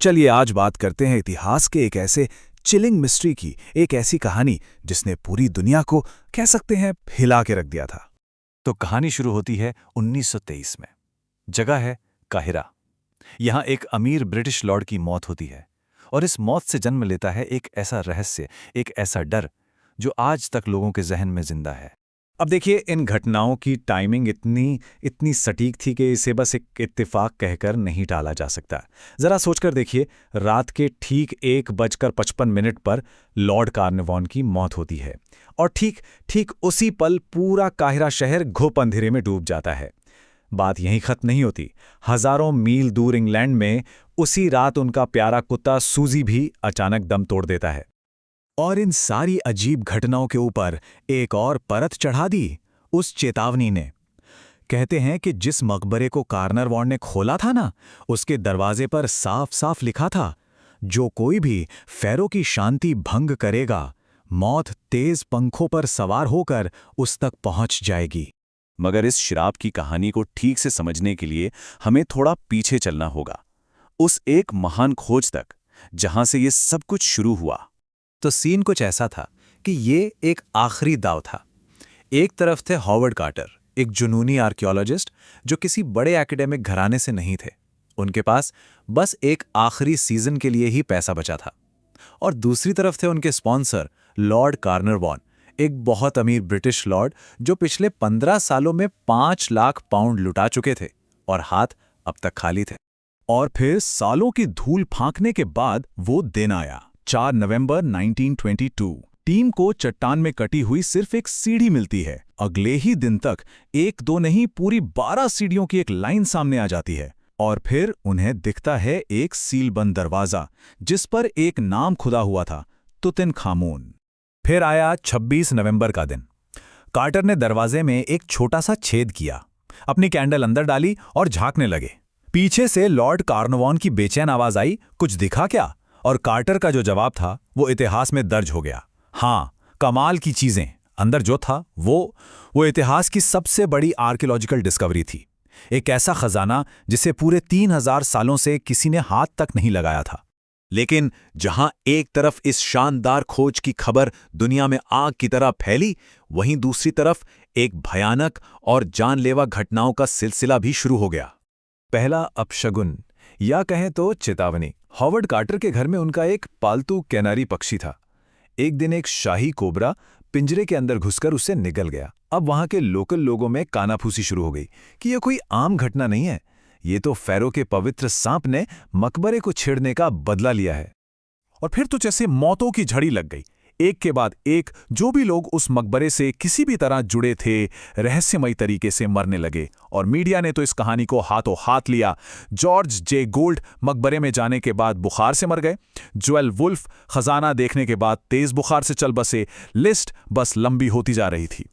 चलिए आज बात करते हैं इतिहास के एक ऐसे चिलिंग मिस्ट्री की, एक ऐसी कहानी जिसने पूरी दुनिया को कह सकते हैं हिला के रख दिया था। तो कहानी शुरू होती है 1923 में। जगह है काहिरा। यहाँ एक अमीर ब्रिटिश लॉर्ड की मौत होती है और इस मौत से जन्म लेता है एक ऐसा रहस्य, एक ऐसा डर जो आज तक लोगों के जहन में जिंदा है। अब देखिए, इन घटनाओं की टाइमिंग इतनी सटीक थी कि इसे बस एक इत्तेफाक कहकर नहीं टाला जा सकता। जरा सोचकर देखिए, रात के ठीक 1:55 पर लॉर्ड कार्नवान की मौत होती है और ठीक उसी पल पूरा काहिरा शहर घुप अंधेरे में डूब जाता है। बात यहीं खत्म नहीं होती। हजारों मील दूर इंग्लैंड में उसी रात उनका प्यारा कुत्ता सूजी भी अचानक दम तोड़ देता है। और इन सारी अजीब घटनाओं के ऊपर एक और परत चढ़ा दी उस चेतावनी ने। कहते हैं कि जिस मकबरे को कार्नरवॉन ने खोला था ना, उसके दरवाजे पर साफ साफ लिखा था, जो कोई भी फ़ैरो की शांति भंग करेगा, मौत तेज पंखों पर सवार होकर उस तक पहुंच जाएगी। मगर इस शराब की कहानी को ठीक से समझने के लिए हमें थोड़ा पीछे चलना होगा, उस एक महान खोज तक जहां से ये सब कुछ शुरू हुआ। तो सीन कुछ ऐसा था कि ये एक आखिरी दाव था। एक तरफ थे हॉवर्ड कार्टर, एक जुनूनी आर्कियोलॉजिस्ट जो किसी बड़े एकेडमिक घराने से नहीं थे। उनके पास बस एक आखिरी सीजन के लिए ही पैसा बचा था। और दूसरी तरफ थे उनके स्पॉन्सर लॉर्ड कार्नरवॉन, एक बहुत अमीर ब्रिटिश लॉर्ड जो पिछले 15 सालों में 5 लाख पाउंड लुटा चुके थे और हाथ अब तक खाली थे। और फिर सालों की धूल फांकने के बाद वो दिन आया, 4 नवंबर 1922। टीम को चट्टान में कटी हुई सिर्फ एक सीढ़ी मिलती है। अगले ही दिन तक एक दो नहीं, पूरी 12 सीढ़ियों की एक लाइन सामने आ जाती है। और फिर उन्हें दिखता है एक सीलबंद दरवाजा जिस पर एक नाम खुदा हुआ था, तुतनखामुन। फिर आया 26 नवंबर का दिन। कार्टर ने दरवाजे में एक छोटा सा छेद किया, अपनी कैंडल अंदर डाली और झांकने लगे। पीछे से लॉर्ड कार्नवान की बेचैन आवाज आई, कुछ दिखा क्या? और कार्टर का जो जवाब था वो इतिहास में दर्ज हो गया। हाँ, कमाल की चीजें। अंदर जो था वो इतिहास की सबसे बड़ी आर्कियोलॉजिकल डिस्कवरी थी। एक ऐसा खजाना जिसे पूरे 3000 सालों से किसी ने हाथ तक नहीं लगाया था। लेकिन जहां एक तरफ इस शानदार खोज की खबर दुनिया में आग की तरह फैली, वहीं दूसरी तरफ एक भयानक और जानलेवा घटनाओं का सिलसिला भी शुरू हो गया। पहला अपशगुन, या कहें तो चेतावनी। हॉवर्ड कार्टर के घर में उनका एक पालतू कैनारी पक्षी था। एक दिन एक शाही कोबरा पिंजरे के अंदर घुसकर उससे निगल गया। अब वहां के लोकल लोगों में कानाफूसी शुरू हो गई कि यह कोई आम घटना नहीं है, ये तो फ़ैरो के पवित्र सांप ने मकबरे को छेड़ने का बदला लिया है। और फिर तो जैसे मौतों की झड़ी लग गई। एक के बाद एक जो भी लोग उस मकबरे से किसी भी तरह जुड़े थे, रहस्यमयी तरीके से मरने लगे। और मीडिया ने तो इस कहानी को हाथों हाथ लिया। जॉर्ज जे गोल्ड मकबरे में जाने के बाद बुखार से मर गए। जोएल वुल्फ खजाना देखने के बाद तेज बुखार से चल बसे। लिस्ट बस लंबी होती जा रही थी।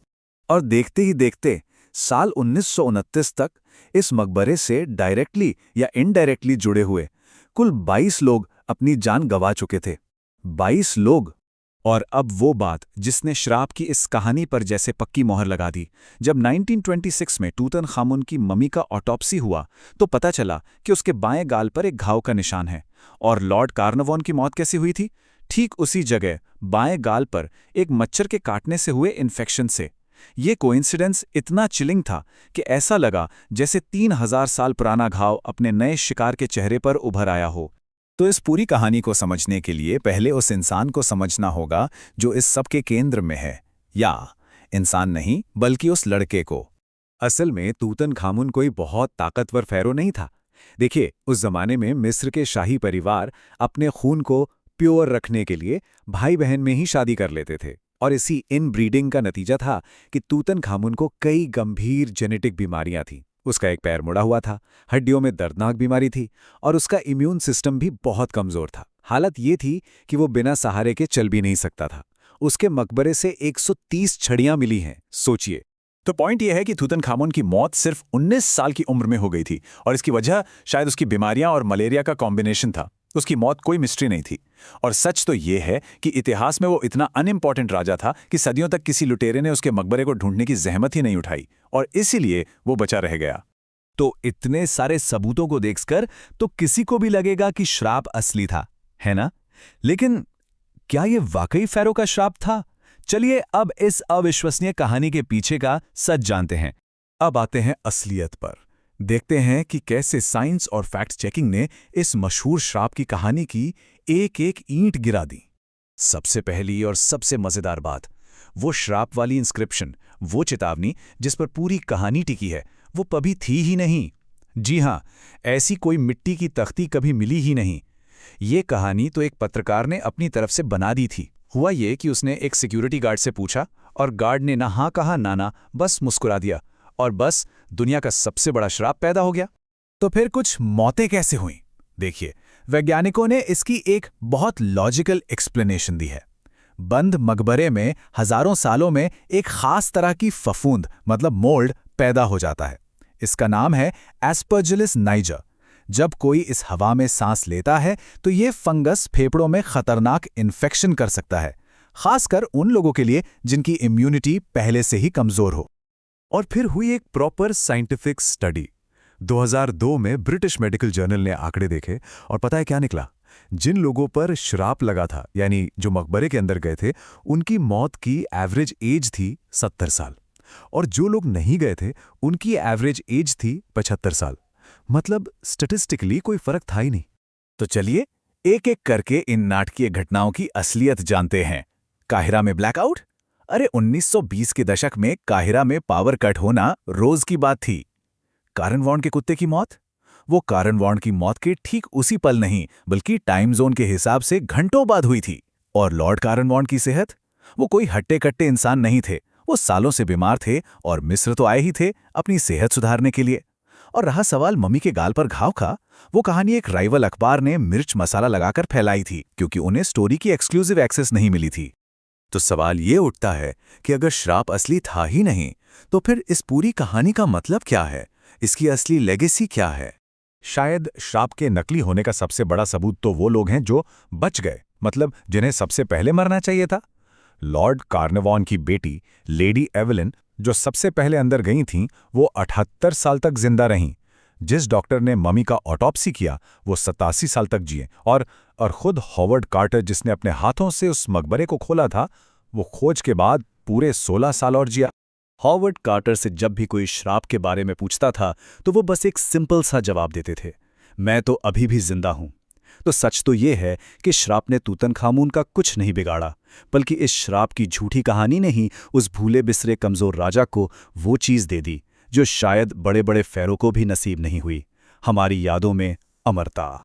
और देखते ही देखते साल 1929 तक इस मकबरे से डायरेक्टली या इनडायरेक्टली जुड़े हुए कुल 22 लोग अपनी जान गंवा चुके थे। 22 लोग। और अब वो बात जिसने शराब की इस कहानी पर जैसे पक्की मोहर लगा दी। जब 1926 में तुतनखामुन की मम्मी का ऑटोप्सी हुआ तो पता चला कि उसके बाएं गाल पर एक घाव का निशान है। और लॉर्ड कार्नवान की मौत कैसे हुई थी? ठीक उसी जगह बाएं गाल पर एक मच्छर के काटने से हुए इन्फेक्शन से। ये कोइंसिडेंस इतना चिलिंग था कि ऐसा लगा जैसे 3000 साल पुराना घाव अपने नए शिकार के चेहरे पर उभर आया हो। तो इस पूरी कहानी को समझने के लिए पहले उस इंसान को समझना होगा जो इस सब के केंद्र में है। या इंसान नहीं, बल्कि उस लड़के को। असल में तुतनखामुन कोई बहुत ताकतवर फ़ैरो नहीं था। देखिए, उस जमाने में मिस्र के शाही परिवार अपने खून को प्योर रखने के लिए भाई बहन में ही शादी कर लेते थे। और इसी इनब्रीडिंग का नतीजा था कि तुतनखामुन को कई गंभीर जेनेटिक बीमारियां थीं। उसका एक पैर मुड़ा हुआ था, हड्डियों में दर्दनाक बीमारी थी और उसका इम्यून सिस्टम भी बहुत कमजोर था। हालत ये थी कि वो बिना सहारे के चल भी नहीं सकता था। उसके मकबरे से 130 छड़ियां मिली हैं, सोचिए। तो पॉइंट यह है कि तुतनखामुन की मौत सिर्फ 19 साल की उम्र में हो गई थी और इसकी वजह शायद उसकी बीमारियां और मलेरिया का कॉम्बिनेशन था। उसकी मौत कोई मिस्ट्री नहीं थी। और सच तो ये है कि इतिहास में वो इतना अनइम्पॉर्टेंट राजा था कि सदियों तक किसी लुटेरे ने उसके मकबरे को ढूंढने की जहमत ही नहीं उठाई और इसीलिए वो बचा रह गया। तो इतने सारे सबूतों को देखकर तो किसी को भी लगेगा कि श्राप असली था, है ना? लेकिन क्या ये वाकई फ़ारो का श्राप था? चलिए अब इस अविश्वसनीय कहानी के पीछे का सच जानते हैं। अब आते हैं असलियत पर। देखते हैं कि कैसे साइंस और फैक्ट चेकिंग ने इस मशहूर श्राप की कहानी की एक-एक ईंट गिरा दी। सबसे पहली और सबसे मजेदार बात, वो श्राप वाली इंस्क्रिप्शन, वो चेतावनी जिस पर पूरी कहानी टिकी है, वो कभी थी ही नहीं। जी हाँ, ऐसी कोई मिट्टी की तख्ती कभी मिली ही नहीं। ये कहानी तो एक पत्रकार ने अपनी तरफ से बना दी थी। हुआ ये कि उसने एक सिक्योरिटी गार्ड से पूछा और गार्ड ने ना हाँ कहा ना ना, बस मुस्कुरा दिया और बस दुनिया का सबसे बड़ा श्राप पैदा हो गया। तो फिर कुछ मौतें कैसे हुईं? देखिए, वैज्ञानिकों ने इसकी एक बहुत लॉजिकल एक्सप्लेनेशन दी है। बंद मकबरे में हजारों सालों में एक खास तरह की फफूंद मतलब मोल्ड पैदा हो जाता है। इसका नाम है एस्परजिलस नाइजर। जब कोई इस हवा में सांस लेता है तो ये फंगस फेफड़ों में खतरनाक इन्फेक्शन कर सकता है, खासकर उन लोगों के लिए जिनकी इम्यूनिटी पहले से ही कमजोर हो। और फिर हुई एक प्रॉपर साइंटिफिक स्टडी। 2002 में ब्रिटिश मेडिकल जर्नल ने आंकड़े देखे और पता है क्या निकला? जिन लोगों पर श्राप लगा था, यानी जो मकबरे के अंदर गए थे, उनकी मौत की एवरेज एज थी 70 साल और जो लोग नहीं गए थे उनकी एवरेज एज थी 75 साल। मतलब स्टैटिस्टिकली कोई फर्क था ही नहीं। तो चलिए एक एक करके इन नाटकीय घटनाओं की असलियत जानते हैं। काहिरा में ब्लैकआउट? अरे 1920 के दशक में काहिरा में पावर कट होना रोज की बात थी। कारण वॉन के कुत्ते की मौत? वो कारण वॉन की मौत के ठीक उसी पल नहीं बल्कि टाइम जोन के हिसाब से घंटों बाद हुई थी। और लॉर्ड कारण वॉन की सेहत? वो कोई हट्टे कट्टे इंसान नहीं थे, वो सालों से बीमार थे और मिस्र तो आए ही थे अपनी सेहत सुधारने के लिए। और रहा सवाल मम्मी के गाल पर घाव का, वो कहानी एक राइवल अखबार ने मिर्च मसाला लगाकर फैलाई थी क्योंकि उन्हें स्टोरी की एक्सक्लूसिव एक्सेस नहीं मिली थी। तो सवाल ये उठता है कि अगर श्राप असली था ही नहीं तो फिर इस पूरी कहानी का मतलब क्या है? इसकी असली लेगेसी क्या है? शायद श्राप के नकली होने का सबसे बड़ा सबूत तो वो लोग हैं जो बच गए, मतलब जिन्हें सबसे पहले मरना चाहिए था। लॉर्ड कार्नवान की बेटी लेडी एवेलिन जो सबसे पहले अंदर गई थीं, वो 78 साल तक जिंदा रहीं। जिस डॉक्टर ने मम्मी का ऑटोप्सी किया वो 87 साल तक जिए और खुद हॉवर्ड कार्टर जिसने अपने हाथों से उस मकबरे को खोला था, वो खोज के बाद पूरे 16 साल और जिया। हॉवर्ड कार्टर से जब भी कोई श्राप के बारे में पूछता था तो वो बस एक सिंपल सा जवाब देते थे, मैं तो अभी भी जिंदा हूं। तो सच तो ये है कि श्राप ने तूतनखामून का कुछ नहीं बिगाड़ा, बल्कि इस श्राप की झूठी कहानी ने ही उस भूले बिसरे कमजोर राजा को वो चीज दे दी जो शायद बड़े बड़े फ़ारो को भी नसीब नहीं हुई, हमारी यादों में अमरता।